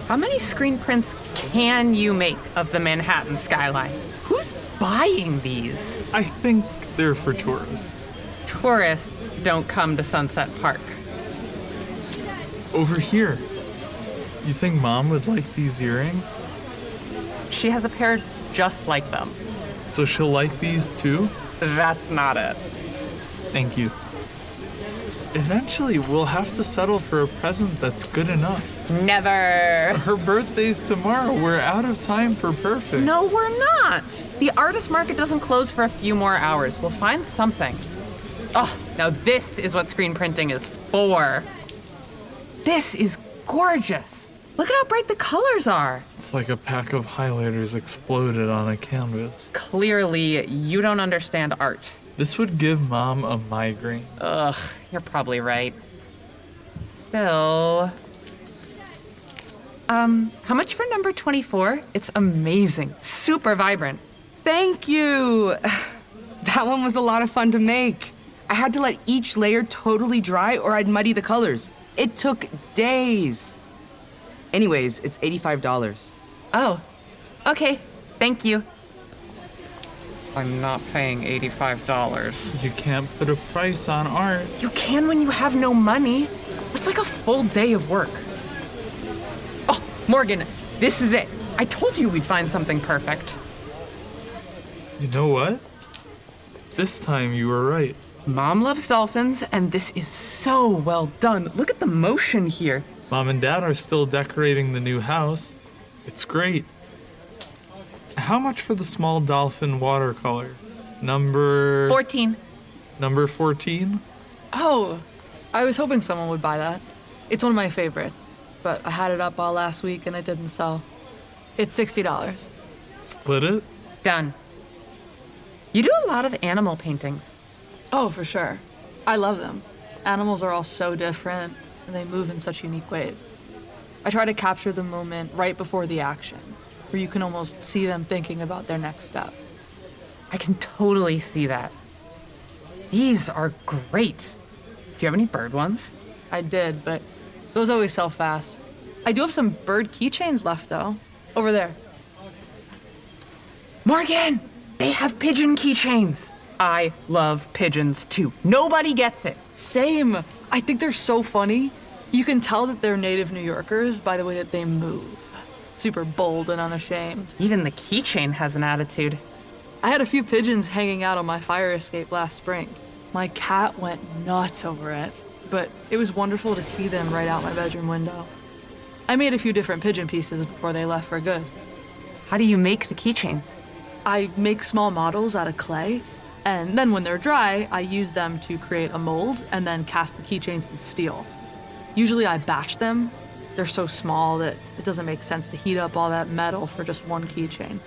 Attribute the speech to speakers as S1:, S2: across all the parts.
S1: How many screen prints can you make of the Manhattan skyline? Who's buying these?
S2: I think they're for tourists.
S1: Tourists don't come to Sunset Park.
S2: Over here. You think Mom would like these earrings?
S1: She has a pair just like them.
S2: So she'll like these too?
S1: That's not it.
S2: Thank you. Eventually, we'll have to settle for a present that's good enough.
S1: Never.
S2: Her birthday's tomorrow. We're out of time for perfect.
S1: No, we're not. The artist market doesn't close for a few more hours. We'll find something. Oh, now this is what screen printing is for. This is gorgeous. Look at how bright the colors are.
S2: It's like a pack of highlighters exploded on a canvas.
S1: Clearly, you don't understand art.
S2: This would give Mom a migraine.
S1: Ugh, you're probably right. Still... how much for number 24? It's amazing. Super vibrant.
S3: Thank you. That one was a lot of fun to make. I had to let each layer totally dry or I'd muddy the colors. It took days. Anyways, it's $85.
S1: Oh, okay. Thank you. I'm not paying $85.
S2: You can't put a price on art.
S1: You can when you have no money. That's like a full day of work. Oh, Morgan, this is it. I told you we'd find something perfect.
S2: You know what? This time you were right.
S1: Mom loves dolphins, and this is so well done. Look at the motion here.
S2: Mom and Dad are still decorating the new house. It's great. How much for the small dolphin watercolor? Number
S1: 14.
S2: Number 14?
S4: Oh, I was hoping someone would buy that. It's one of my favorites, but I had it up all last week and it didn't sell. It's $60.
S2: Split it?
S1: Done. You do a lot of animal paintings.
S4: Oh, for sure. I love them. Animals are all so different, and they move in such unique ways. I try to capture the moment right before the action, where you can almost see them thinking about their next step.
S1: I can totally see that. These are great. Do you have any bird ones?
S4: I did, but those always sell fast. I do have some bird keychains left, though. Over there.
S1: Morgan! They have pigeon keychains. I love pigeons, too. Nobody gets it.
S4: Same. I think they're so funny. You can tell that they're native New Yorkers by the way that they move. Super bold and unashamed.
S1: Even the keychain has an attitude.
S4: I had a few pigeons hanging out on my fire escape last spring. My cat went nuts over it, but it was wonderful to see them right out my bedroom window. I made a few different pigeon pieces before they left for good.
S1: How do you make the keychains?
S4: I make small models out of clay, and then when they're dry, I use them to create a mold and then cast the keychains in steel. Usually I batch them. They're so small that it doesn't make sense to heat up all that metal for just one keychain.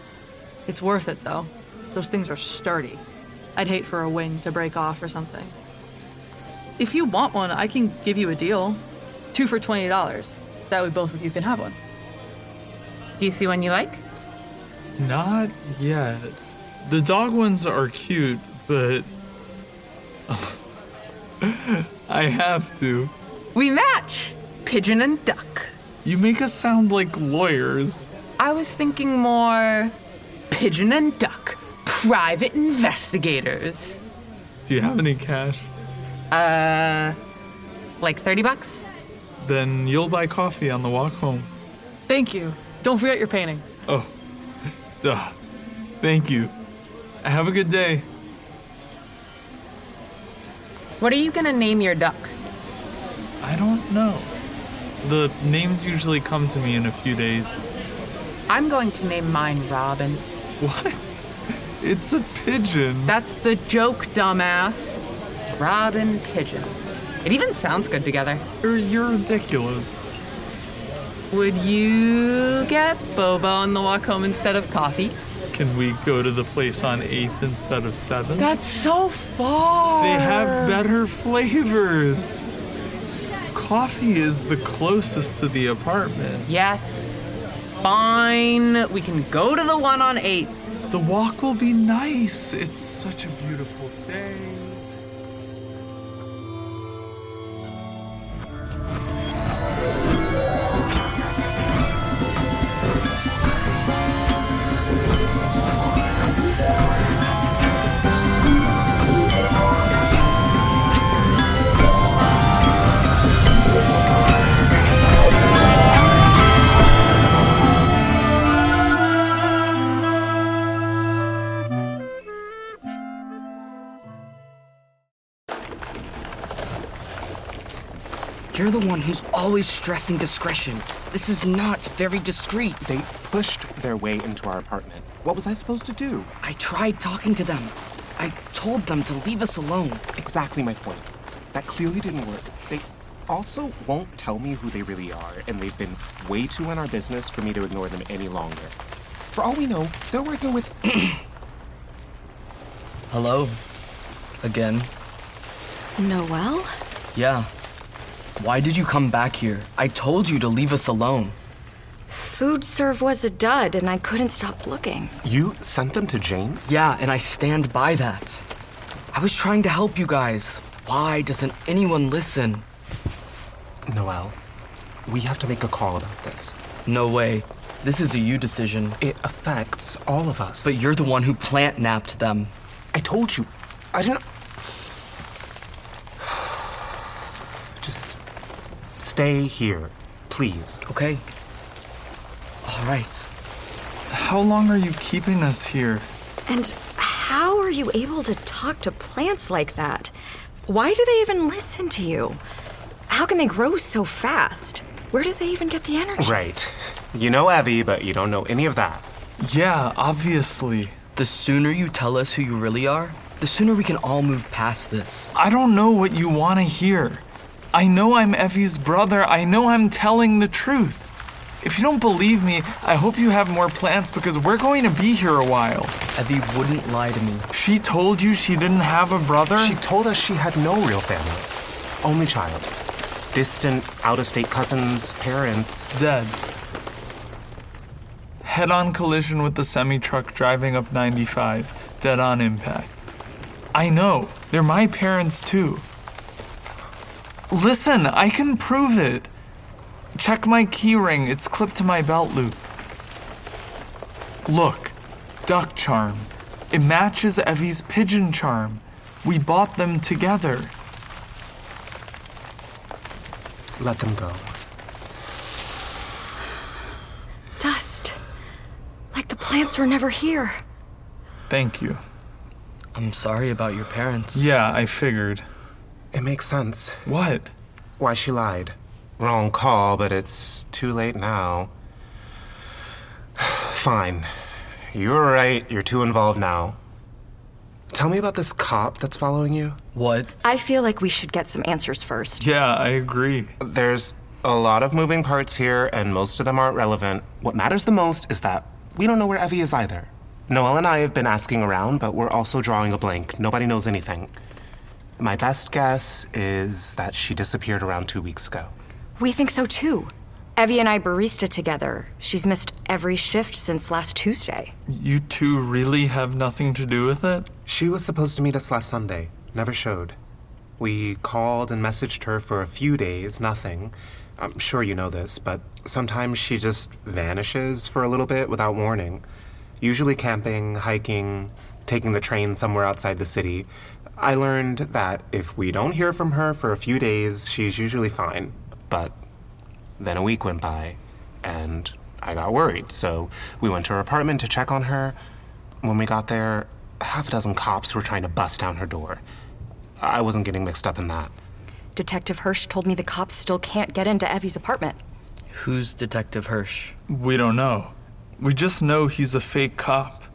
S4: It's worth it, though. Those things are sturdy. I'd hate for a wing to break off or something. If you want one, I can give you a deal. 2 for $20. That way both of you can have one.
S1: Do you see one you like?
S2: Not yet. The dog ones are cute, but I have to.
S1: We match! Pigeon and duck.
S2: You make us sound like lawyers.
S1: I was thinking more pigeon and duck. Private investigators.
S2: Do you have any cash?
S1: Like $30?
S2: Then you'll buy coffee on the walk home.
S4: Thank you. Don't forget your painting.
S2: Oh, duh. Thank you. Have a good day.
S1: What are you gonna name your duck?
S2: I don't know. The names usually come to me in a few days.
S1: I'm going to name mine Robin.
S2: What? It's a pigeon.
S1: That's the joke, dumbass. Robin Pigeon. It even sounds good together.
S2: You're ridiculous.
S1: Would you get boba on the walk home instead of coffee?
S2: Can we go to the place on 8th instead of 7th?
S1: That's so far.
S2: They have better flavors. Coffee is the closest to the apartment.
S1: Yes. Fine. We can go to the one on 8th.
S2: The walk will be nice. It's such a beautiful day.
S3: You're the one who's always stressing discretion. This is not very discreet.
S5: They pushed their way into our apartment. What was I supposed to do?
S3: I tried talking to them. I told them to leave us alone.
S5: Exactly my point. That clearly didn't work. They also won't tell me who they really are, and they've been way too in our business for me to ignore them any longer. For all we know, they're working with...
S3: Hello? Again?
S6: Noel?
S3: Yeah. Why did you come back here? I told you to leave us alone.
S6: Food serve was a dud, and I couldn't stop looking.
S5: You sent them to James?
S3: Yeah, and I stand by that. I was trying to help you guys. Why doesn't anyone listen?
S5: Noel, we have to make a call about this.
S3: No way. This is a you decision.
S5: It affects all of us.
S3: But you're the one who plant-napped them.
S5: I told you. I didn't... Just stay here, please.
S3: Okay. All right.
S2: How long are you keeping us here?
S6: And how are you able to talk to plants like that? Why do they even listen to you? How can they grow so fast? Where do they even get the energy?
S5: Right. You know Evie, but you don't know any of that.
S2: Yeah, obviously.
S3: The sooner you tell us who you really are, the sooner we can all move past this.
S2: I don't know what you want to hear. I know I'm Evie's brother. I know I'm telling the truth. If you don't believe me, I hope you have more plants because we're going to be here a while.
S3: Evie wouldn't lie to me.
S2: She told you she didn't have a brother?
S5: She told us she had no real family. Only child. Distant, out-of-state cousins, parents.
S2: Dead. Head-on collision with the semi-truck driving up 95. Dead-on impact. I know. They're my parents, too. Listen, I can prove it. Check my keyring. It's clipped to my belt loop. Look. Duck charm. It matches Evie's pigeon charm. We bought them together.
S5: Let them go.
S6: Dust. Like the plants were never here.
S2: Thank you.
S3: I'm sorry about your parents.
S2: Yeah, I figured.
S5: It makes sense.
S2: What?
S5: Why she lied. Wrong call, but it's too late now. Fine. You were right. You're too involved now. Tell me about this cop that's following you.
S3: What?
S6: I feel like we should get some answers first.
S2: Yeah, I agree.
S5: There's a lot of moving parts here, and most of them aren't relevant. What matters the most is that we don't know where Evie is either. Noel and I have been asking around, but we're also drawing a blank. Nobody knows anything. My best guess is that she disappeared around 2 weeks ago.
S6: We think so too. Evie and I barista together. She's missed every shift since last Tuesday.
S2: You two really have nothing to do with it?
S5: She was supposed to meet us last Sunday. Never showed. We called and messaged her for a few days, nothing. I'm sure you know this, but sometimes she just vanishes for a little bit without warning. Usually camping, hiking, taking the train somewhere outside the city. I learned that if we don't hear from her for a few days, she's usually fine. But then a week went by, and I got worried, so we went to her apartment to check on her. When we got there, half a dozen cops were trying to bust down her door. I wasn't getting mixed up in that.
S6: Detective Hirsch told me the cops still can't get into Evie's apartment.
S3: Who's Detective Hirsch?
S2: We don't know. We just know he's a fake cop.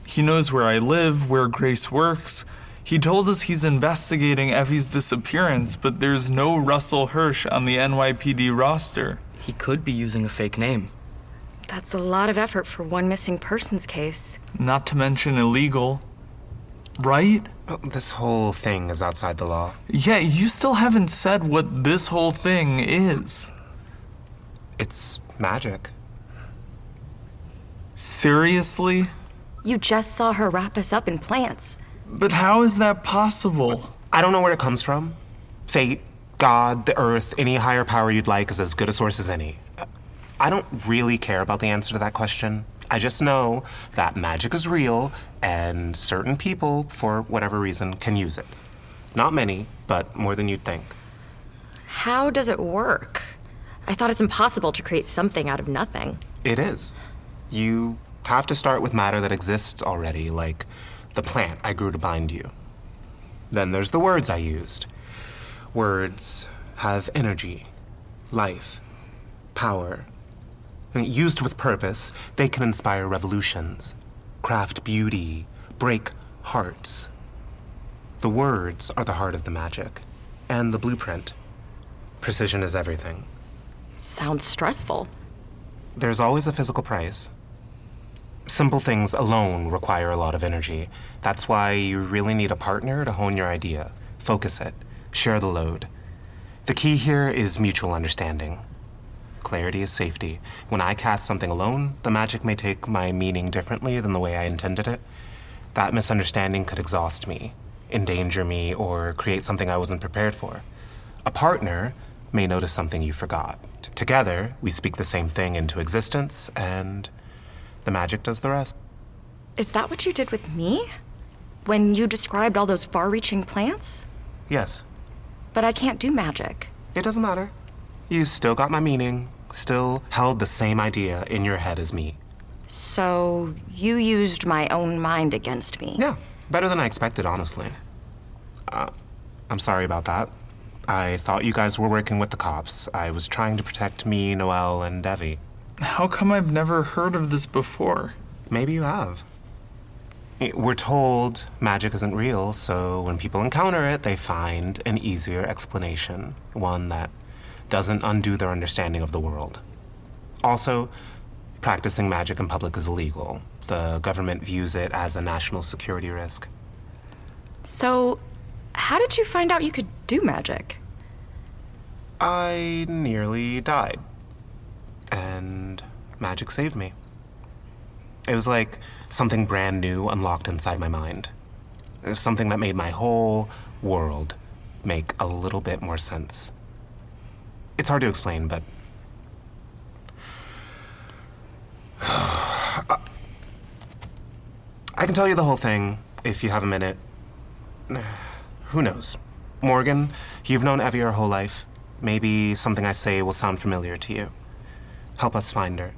S2: He knows where I live, where Grace works. He told us he's investigating Evie's disappearance, but there's no Russell Hirsch on the NYPD roster.
S3: He could be using a fake name.
S6: That's a lot of effort for one missing persons case.
S2: Not to mention illegal. Right?
S5: This whole thing is outside the law.
S2: Yeah, you still haven't said what this whole thing is.
S5: It's magic.
S2: Seriously?
S6: You just saw her wrap us up in plants.
S2: But how is that possible?
S5: I don't know where it comes from. Fate, God, the earth, any higher power you'd like is as good a source as any. I don't really care about the answer to that question. I just know that magic is real, and certain people, for whatever reason, can use it. Not many, but more than you'd think.
S6: How does it work? I thought it's impossible to create something out of nothing.
S5: It is. You have to start with matter that exists already, like the plant I grew to bind you. Then there's the words I used. Words have energy, life, power. And used with purpose, they can inspire revolutions, craft beauty, break hearts. The words are the heart of the magic, and the blueprint. Precision is everything.
S6: Sounds stressful.
S5: There's always a physical price. Simple things alone require a lot of energy. That's why you really need a partner to hone your idea, focus it, share the load. The key here is mutual understanding. Clarity is safety. When I cast something alone, the magic may take my meaning differently than the way I intended it. That misunderstanding could exhaust me, endanger me, or create something I wasn't prepared for. A partner may notice something you forgot. Together, we speak the same thing into existence, and the magic does the rest.
S6: Is that what you did with me? When you described all those far-reaching plants?
S5: Yes.
S6: But I can't do magic.
S5: It doesn't matter. You still got my meaning, still held the same idea in your head as me.
S6: So you used my own mind against me?
S5: Yeah, better than I expected, honestly. I'm sorry about that. I thought you guys were working with the cops. I was trying to protect me, Noel, and Evie.
S2: How come I've never heard of this before?
S5: Maybe you have. We're told magic isn't real, so when people encounter it, they find an easier explanation, one that doesn't undo their understanding of the world. Also, practicing magic in public is illegal. The government views it as a national security risk.
S6: So, how did you find out you could do magic?
S5: I nearly died. And magic saved me. It was like something brand new unlocked inside my mind. It was something that made my whole world make a little bit more sense. It's hard to explain, but I can tell you the whole thing if you have a minute. Who knows? Morgan, you've known Evie our whole life. Maybe something I say will sound familiar to you. Help us find her.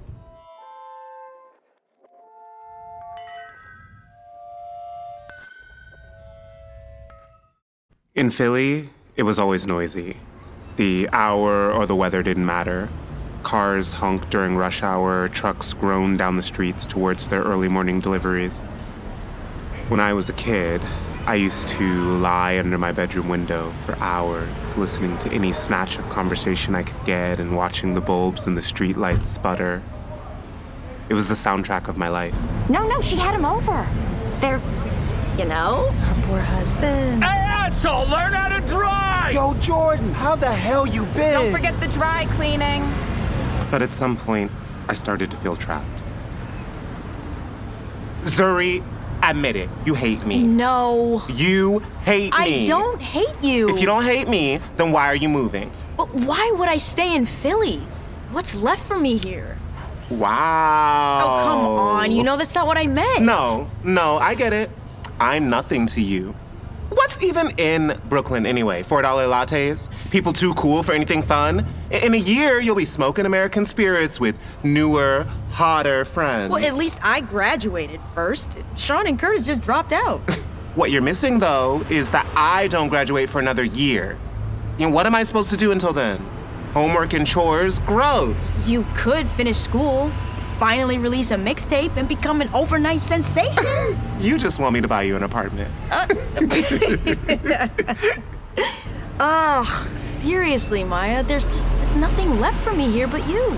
S5: In Philly, it was always noisy. The hour or the weather didn't matter. Cars honked during rush hour, trucks groaned down the streets towards their early morning deliveries. When I was a kid, I used to lie under my bedroom window for hours, listening to any snatch of conversation I could get and watching the bulbs in the streetlights sputter. It was the soundtrack of my life.
S6: No, she had him over. They're, her poor husband.
S7: Hey, asshole, learn how to drive!
S8: Yo, Jordan, how the hell you been?
S1: Don't forget the dry cleaning.
S5: But at some point, I started to feel trapped. Zuri, admit it. You hate me.
S9: No.
S5: You hate me.
S9: I don't hate you.
S5: If you don't hate me, then why are you moving?
S9: But why would I stay in Philly? What's left for me here?
S5: Wow.
S9: Oh, come on. You know that's not what I meant.
S5: No, I get it. I'm nothing to you. What's even in Brooklyn anyway? $4 lattes? People too cool for anything fun? In a year, you'll be smoking American spirits with newer, hotter friends.
S9: Well, at least I graduated first. Sean and Curtis just dropped out.
S5: What you're missing, though, is that I don't graduate for another year. What am I supposed to do until then? Homework and chores? Gross.
S9: You could finish school, finally release a mixtape, and become an overnight sensation.
S5: You just want me to buy you an apartment.
S9: Seriously, Maya, there's just nothing left for me here but you.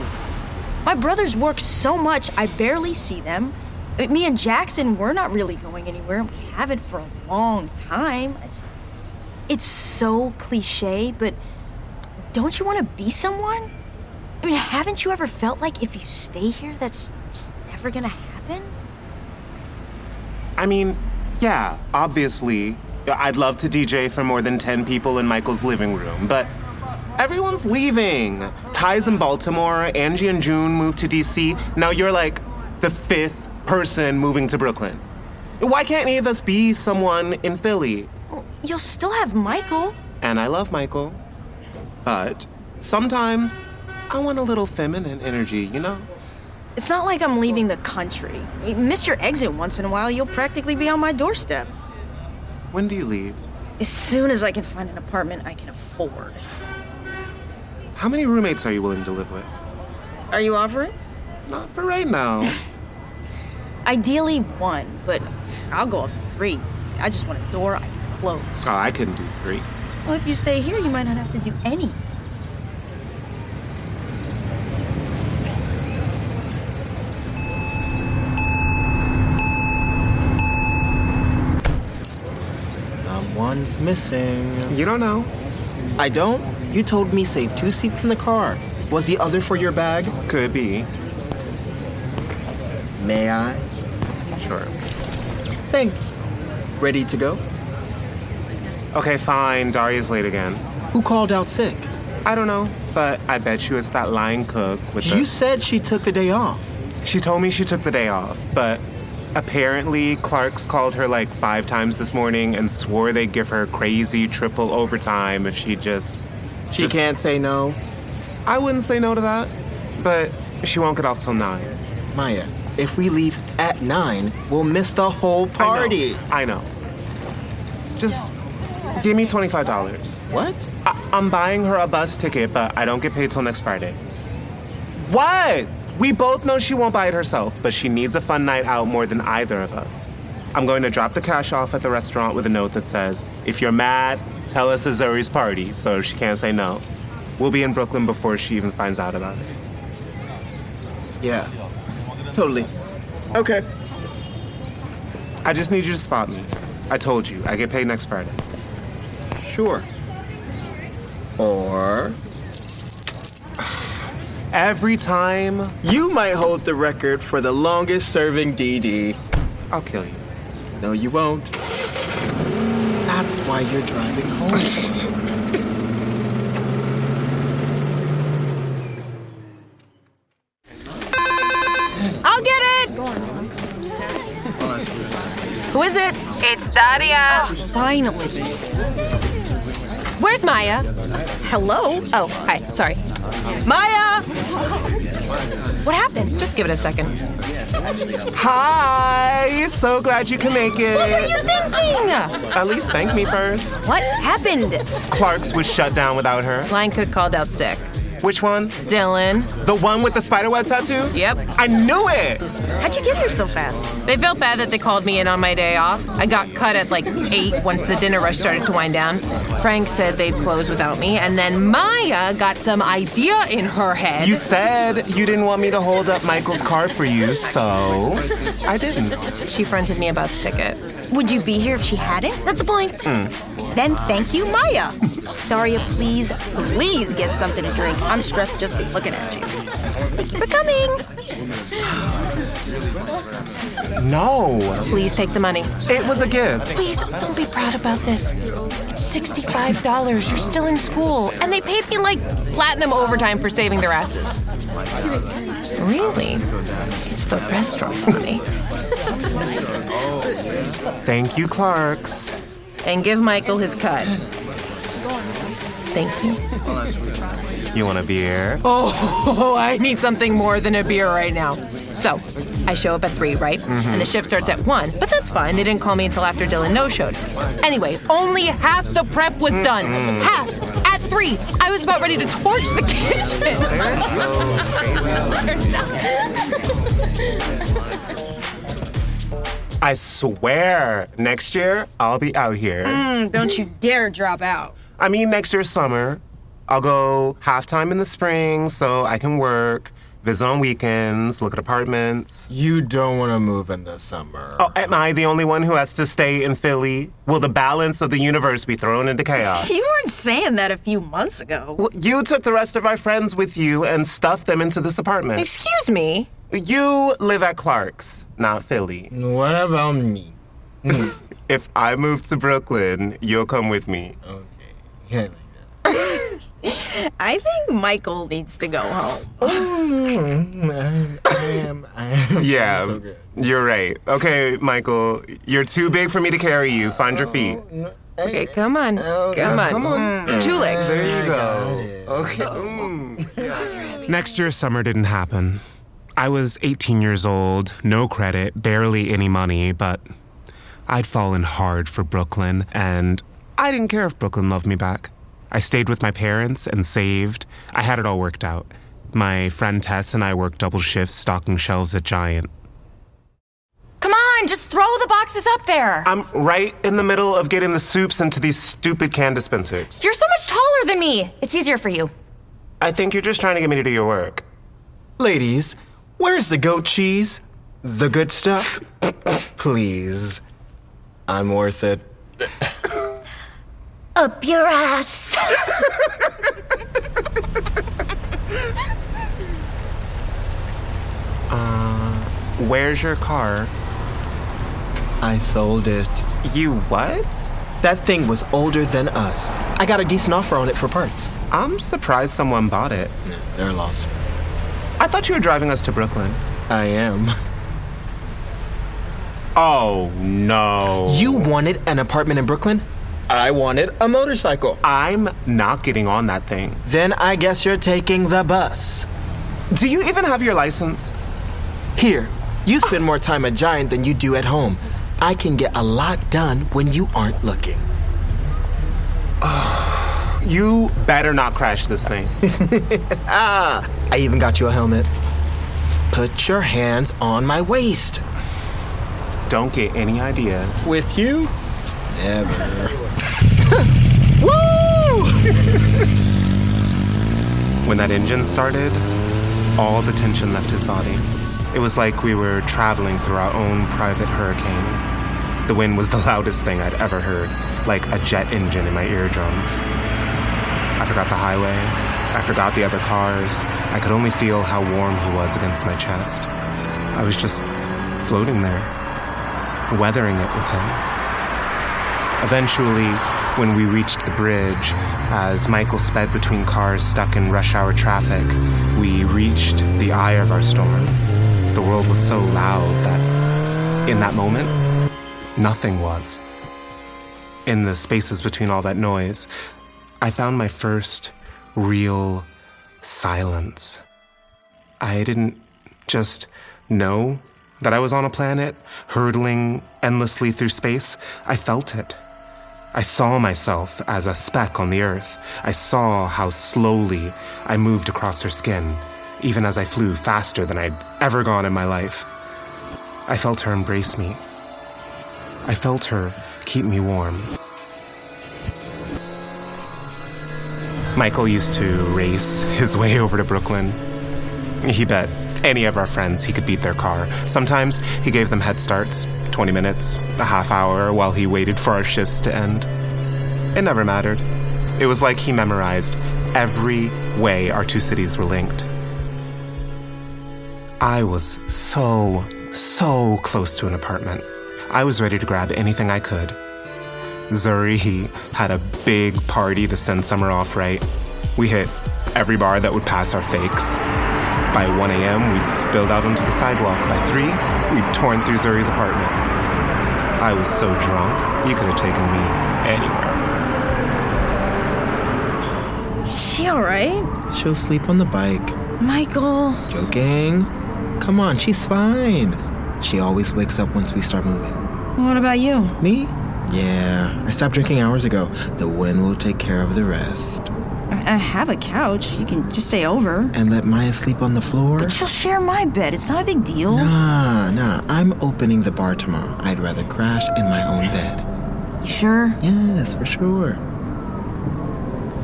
S9: My brothers work so much, I barely see them. Me and Jackson, we're not really going anywhere, and we haven't for a long time. It's so cliche, but don't you want to be someone? I mean, haven't you ever felt like if you stay here, that's just never gonna happen?
S5: I mean, yeah, obviously, I'd love to DJ for more than 10 people in Michael's living room, but everyone's leaving. Ty's in Baltimore, Angie and June moved to DC. Now you're like the 5th person moving to Brooklyn. Why can't any of us be someone in Philly?
S9: Well, you'll still have Michael.
S5: And I love Michael, but sometimes I want a little feminine energy, you know?
S9: It's not like I'm leaving the country. You miss your exit once in a while, you'll practically be on my doorstep.
S5: When do you leave?
S9: As soon as I can find an apartment I can afford.
S5: How many roommates are you willing to live with?
S9: Are you offering?
S5: Not for right now.
S9: Ideally 1, but I'll go up to 3. I just want a door I can close.
S5: Oh, I couldn't do 3.
S9: Well, if you stay here, you might not have to do any.
S10: Someone's missing.
S5: You don't know.
S10: I don't? You told me save 2 seats in the car. Was the other for your bag?
S5: Could be.
S10: May I?
S5: Sure.
S10: Thank you. Ready to go?
S5: Okay, fine. Daria's late again.
S10: Who called out sick?
S5: I don't know, but I bet you it's that line cook with
S10: You said she took the day off.
S5: She told me she took the day off, but apparently Clark's called her like 5 times this morning and swore they'd give her crazy triple overtime if she just...
S10: She can't say no?
S5: I wouldn't say no to that, but she won't get off till 9.
S10: Maya, if we leave at 9, we'll miss the whole party.
S5: I know. Just give me $25.
S10: What?
S5: I'm buying her a bus ticket, but I don't get paid till next Friday. What? We both know she won't buy it herself, but she needs a fun night out more than either of us. I'm going to drop the cash off at the restaurant with a note that says, if you're mad, tell us it's Zuri's party, so she can't say no. We'll be in Brooklyn before she even finds out about it.
S10: Yeah, totally. Okay.
S5: I just need you to spot me. I told you, I get paid next Friday.
S10: Sure. Or...
S5: Every time...
S10: You might hold the record for the longest serving DD.
S5: I'll kill you.
S10: No, you won't. That's why you're driving home.
S11: I'll get it! Who is it?
S1: It's Daria.
S11: Finally. Where's Maya? Hello? Oh, hi. Sorry. Maya! What happened? Just give it a second.
S5: Hi! So glad you can make it.
S11: What were you thinking?
S5: At least thank me first.
S11: What happened?
S5: Clark's was shut down without her.
S11: Line cook called out sick.
S5: Which one?
S11: Dylan.
S5: The one with the spiderweb tattoo?
S11: Yep.
S5: I knew it!
S11: How'd you get here so fast? They felt bad that they called me in on my day off. I got cut at like 8 once the dinner rush started to wind down. Frank said they'd close without me, and then Maya got some idea in her head.
S5: You said you didn't want me to hold up Michael's car for you, so I didn't.
S11: She fronted me a bus ticket.
S9: Would you be here if she hadn't? That's the point. Then thank you, Maya. Daria, please get something to drink. I'm stressed just looking at you. Thank you for coming.
S5: No.
S11: Please take the money.
S5: It was a gift.
S11: Please, don't be proud about this. It's $65. You're still in school. And they paid me like platinum overtime for saving their asses. Really? It's the restaurant's money.
S5: Thank you, Clark's.
S11: And give Michael his cut. Thank you.
S5: You want a beer?
S11: Oh, I need something more than a beer right now. So, I show up at 3, right? And the shift starts at 1, but that's fine. They didn't call me until after Dylan no-showed. Anyway, only half the prep was done. Half! At 3! I was about ready to torch the kitchen.
S5: I swear, next year, I'll be out here.
S9: Don't you dare drop out.
S5: I mean, next year's summer. I'll go half-time in the spring so I can work, visit on weekends, look at apartments.
S10: You don't want to move in the summer.
S5: Oh, am I the only one who has to stay in Philly? Will the balance of the universe be thrown into chaos?
S9: You weren't saying that a few months ago.
S5: Well, you took the rest of our friends with you and stuffed them into this apartment.
S11: Excuse me?
S5: You live at Clark's, not Philly.
S10: What about me?
S5: If I move to Brooklyn, you'll come with me.
S10: Okay. Yeah, like that.
S9: I think Michael needs to go home.
S10: I am
S5: Yeah,
S10: so good.
S5: you're right. Okay, Michael, you're too big for me to carry you. Find your feet.
S11: Okay, come on. Come on. 2 legs.
S5: There you go. Okay. Next year's summer didn't happen. I was 18 years old, no credit, barely any money, but I'd fallen hard for Brooklyn, and I didn't care if Brooklyn loved me back. I stayed with my parents and saved. I had it all worked out. My friend Tess and I worked double shifts stocking shelves at Giant.
S12: Come on, just throw the boxes up there.
S5: I'm right in the middle of getting the soups into these stupid can dispensers.
S12: You're so much taller than me. It's easier for you.
S5: I think you're just trying to get me to do your work.
S10: Ladies, where's the goat cheese? The good stuff? Please. I'm worth it.
S9: Up your ass.
S5: Where's your car?
S10: I sold it.
S5: You what?
S10: That thing was older than us. I got a decent offer on it for parts.
S5: I'm surprised someone bought it.
S10: They're lost.
S5: I thought you were driving us to Brooklyn.
S10: I am.
S5: Oh, no.
S10: You wanted an apartment in Brooklyn? I wanted a motorcycle.
S5: I'm not getting on that thing.
S10: Then I guess you're taking the bus.
S5: Do you even have your license?
S10: Here, you spend more time at Giant than you do at home. I can get a lot done when you aren't looking.
S5: You better not crash this thing.
S10: I even got you a helmet. Put your hands on my waist.
S5: Don't get any ideas.
S10: With you? Never. Woo!
S5: When that engine started, all the tension left his body. It was like we were traveling through our own private hurricane. The wind was the loudest thing I'd ever heard, like a jet engine in my eardrums. I forgot the highway. I forgot the other cars. I could only feel how warm he was against my chest. I was just floating there, weathering it with him. Eventually, when we reached the bridge, as Michael sped between cars stuck in rush hour traffic, we reached the eye of our storm. The world was so loud that, in that moment, nothing was. In the spaces between all that noise, I found my first real silence. I didn't just know that I was on a planet, hurtling endlessly through space. I felt it. I saw myself as a speck on the earth. I saw how slowly I moved across her skin, even as I flew faster than I'd ever gone in my life. I felt her embrace me. I felt her keep me warm. Michael used to race his way over to Brooklyn. He bet any of our friends he could beat their car. Sometimes he gave them head starts, 20 minutes, a half hour, while he waited for our shifts to end. It never mattered. It was like he memorized every way our two cities were linked. I was so close to an apartment. I was ready to grab anything I could. Zuri had a big party to send summer off right. We hit every bar that would pass our fakes. By 1 a.m., we'd spilled out onto the sidewalk. By 3, we'd torn through Zuri's apartment. I was so drunk, you could have taken me anywhere.
S9: Is she all right?
S10: She'll sleep on the bike.
S9: Michael.
S10: Joking. Come on, she's fine. She always wakes up once we start moving.
S9: What about you?
S10: Me? Yeah, I stopped drinking hours ago. The wind will take care of the rest.
S9: I have a couch. You can just stay over.
S10: And let Maya sleep on the floor?
S9: But she'll share my bed. It's not a big deal.
S10: Nah. I'm opening the bar tomorrow. I'd rather crash in my own bed.
S9: You sure?
S10: Yes, for sure.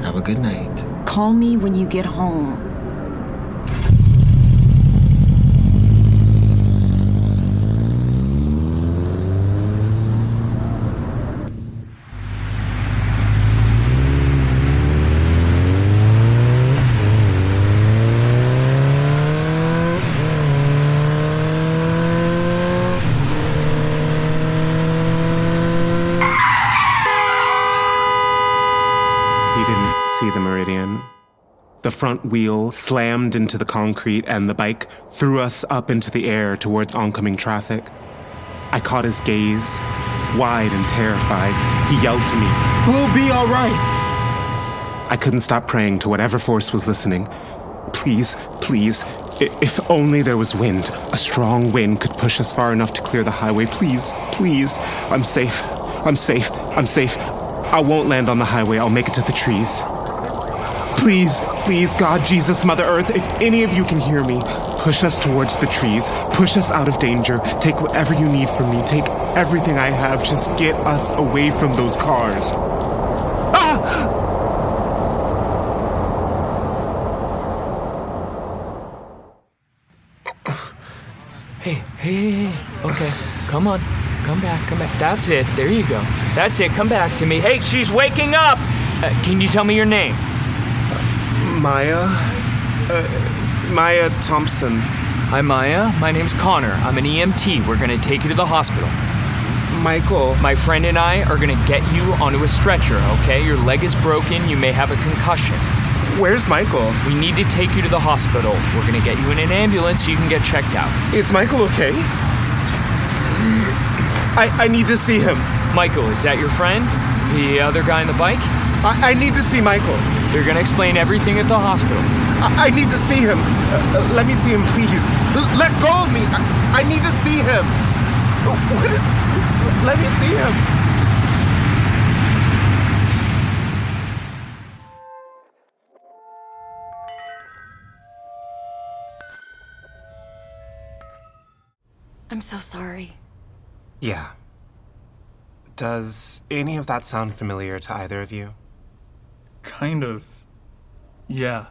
S10: Have a good night.
S9: Call me when you get home.
S5: See the meridian. The front wheel slammed into the concrete and the bike threw us up into the air towards oncoming traffic. I caught his gaze, wide and terrified. He yelled to me,
S10: "We'll be all right."
S5: I couldn't stop praying to whatever force was listening. Please, if only there was wind. A strong wind could push us far enough to clear the highway. Please. I'm safe. I won't land on the highway. I'll make it to the trees. Please, please, God, Jesus, Mother Earth, if any of you can hear me, push us towards the trees. Push us out of danger. Take whatever you need from me. Take everything I have. Just get us away from those cars. Ah!
S13: Hey. Okay, come on. Come back. That's it. There you go. That's it. Come back to me. Hey, she's waking up! Can you tell me your name?
S5: Maya Thompson.
S13: Hi, Maya. My name's Connor. I'm an EMT. We're gonna take you to the hospital.
S5: Michael.
S13: My friend and I are gonna get you onto a stretcher, okay? Your leg is broken. You may have a concussion.
S5: Where's Michael?
S13: We need to take you to the hospital. We're gonna get you in an ambulance so you can get checked out.
S5: Is Michael okay? I need to see him.
S13: Michael, is that your friend? The other guy on the bike?
S5: I need to see Michael.
S13: They're gonna explain everything at the hospital.
S5: I need to see him. Let me see him, please. Let go of me. I need to see him. What is... Let me see him.
S6: I'm so sorry.
S5: Yeah. Does any of that sound familiar to either of you?
S2: Kind of. Yeah.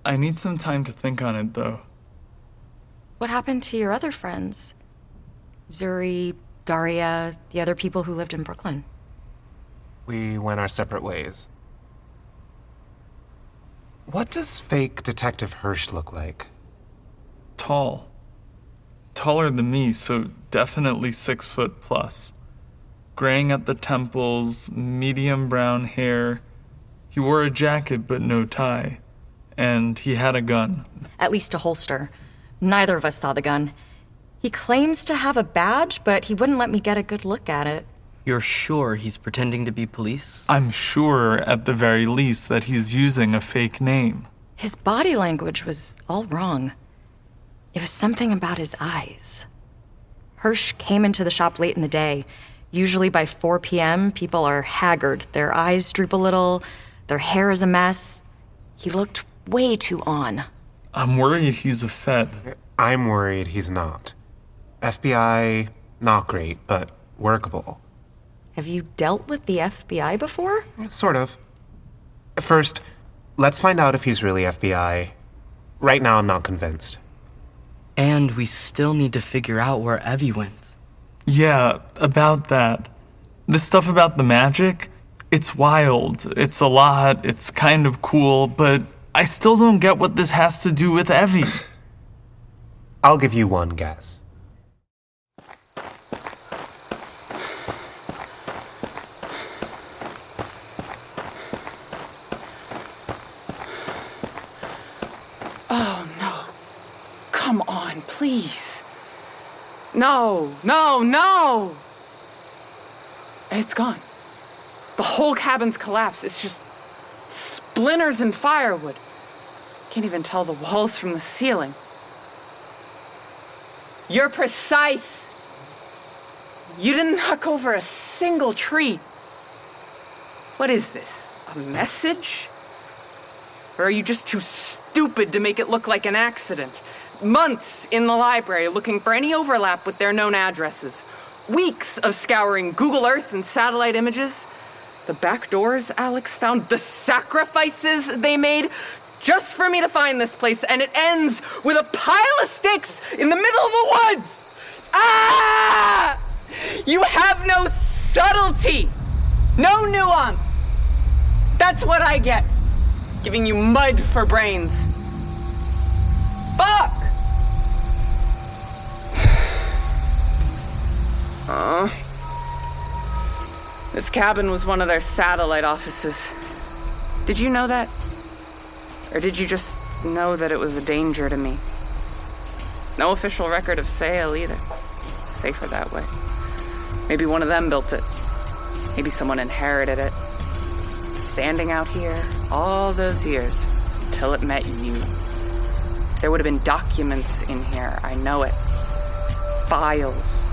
S2: I need some time to think on it, though.
S6: What happened to your other friends? Zuri, Daria, the other people who lived in Brooklyn?
S5: We went our separate ways. What does fake Detective Hirsch look like?
S2: Tall. Taller than me, so definitely 6 foot plus. Graying at the temples, medium brown hair. He wore a jacket but no tie. And he had a gun.
S6: At least a holster. Neither of us saw the gun. He claims to have a badge, but he wouldn't let me get a good look at it.
S14: You're sure he's pretending to be police?
S2: I'm sure, at the very least, that he's using a fake name.
S6: His body language was all wrong. It was something about his eyes. Hirsch came into the shop late in the day. Usually by 4 p.m., people are haggard. Their eyes droop a little. Their hair is a mess. He looked way too on.
S2: I'm worried he's a Fed.
S5: I'm worried he's not. FBI, not great, but workable.
S6: Have you dealt with the FBI before?
S5: Sort of. First, let's find out if he's really FBI. Right now, I'm not convinced.
S14: And we still need to figure out where Evie went.
S2: Yeah, about that. This stuff about the magic, it's wild. It's a lot. It's kind of cool, but I still don't get what this has to do with Evie.
S5: I'll give you one guess.
S1: Oh, no. Come on, please. No. It's gone. The whole cabin's collapsed. It's just splinters and firewood. Can't even tell the walls from the ceiling. You're precise. You didn't knock over a single tree. What is this? A message? Or are you just too stupid to make it look like an accident? Months in the library looking for any overlap with their known addresses. Weeks of scouring Google Earth and satellite images. The back doors Alex found. The sacrifices they made just for me to find this place. And it ends with a pile of sticks in the middle of the woods. Ah! You have no subtlety. No nuance. That's what I get. Giving you mud for brains. Fuck! This cabin was one of their satellite offices. Did you know that? Or did you just know that it was a danger to me? No official record of sale either. Safer that way. Maybe one of them built it. Maybe someone inherited it. Standing out here all those years until it met you. There would have been documents in here, I know it. Files,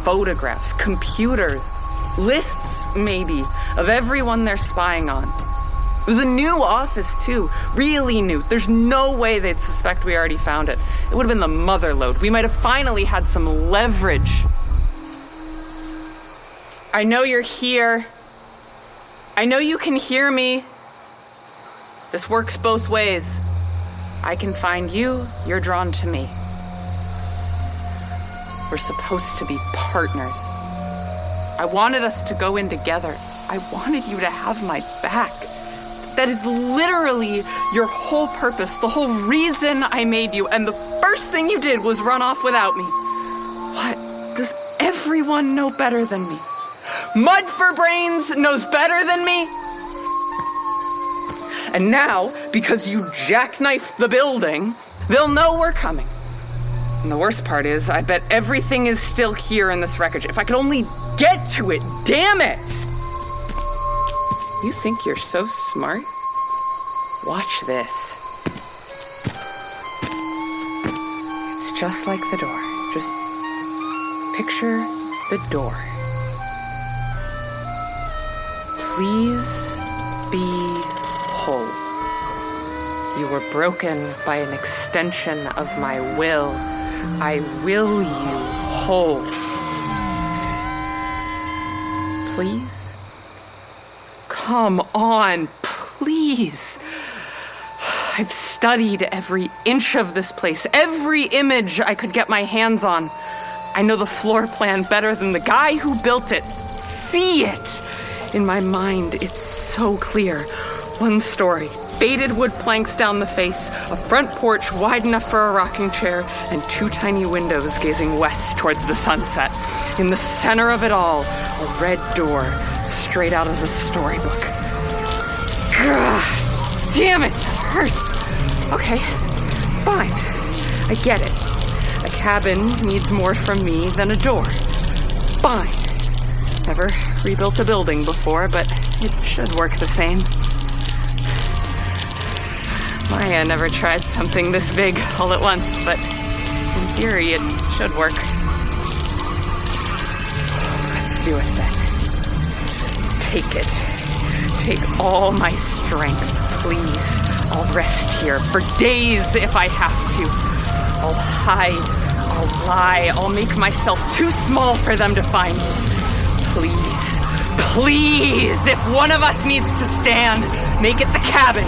S1: photographs, computers, lists maybe of everyone they're spying on. It was a new office, too. Really new. There's no way they'd suspect we already found it. It would have been the mother lode. We might have finally had some leverage. I know you're here. I know you can hear me. This works both ways. I can find you, you're drawn to me. We're supposed to be partners. I wanted us to go in together. I wanted you to have my back. That is literally your whole purpose, the whole reason I made you, and the first thing you did was run off without me. What? Does everyone know better than me? Mud for Brains knows better than me? And now, because you jackknifed the building, they'll know we're coming. And the worst part is, I bet everything is still here in this wreckage. If I could only get to it, damn it! You think you're so smart? Watch this. It's just like the door. Just picture the door. Please be whole. You were broken by an extension of my will. I will you whole. Please? Come on, please. I've studied every inch of this place, every image I could get my hands on. I know the floor plan better than the guy who built it. See it! In my mind, it's so clear. One story, faded wood planks down the face, a front porch wide enough for a rocking chair, and 2 tiny windows gazing west towards the sunset. In the center of it all, a red door, straight out of a storybook. God damn it, that hurts. Okay, fine. I get it. A cabin needs more from me than a door. Fine. Never rebuilt a building before, but it should work the same. Maya never tried something this big all at once, but in theory it should work. Let's do it then. Take it. Take all my strength, please. I'll rest here for days if I have to. I'll hide. I'll lie. I'll make myself too small for them to find me. Please, please, if one of us needs to stand, make it the cabin.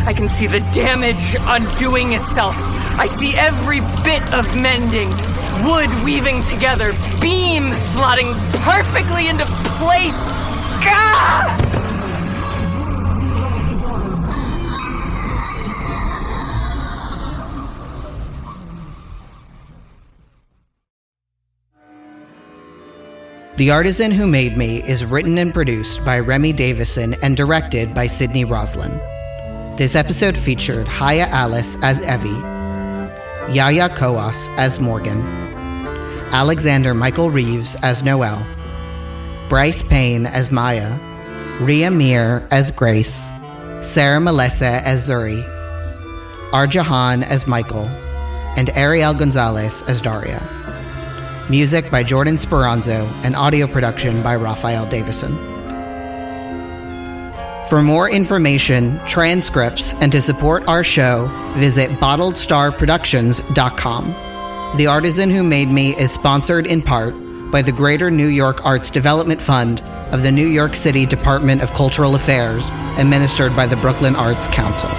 S1: I can see the damage undoing itself. I see every bit of mending, wood weaving together, beams slotting perfectly into place. Gah!
S15: The Artisan Who Made Me is written and produced by Remy Davison and directed by Sydney Roslin. This episode featured Chaia Alyss as Evie, Yaya Koas as Morgan, Alexander Michael Reeves as Noel, Bryce Payne as Maya, Ria Meer as Grace, Sarah Mellesse as Zuri, Jahan as Michael, and Arielle Gonzalez as Daria. Music by Jordan Speranzo and audio production by Raphael Davison. For more information, transcripts, and to support our show, visit bottledstarproductions.com. The Artisan Who Made Me is sponsored in part by the Greater New York Arts Development Fund of the New York City Department of Cultural Affairs, administered by the Brooklyn Arts Council.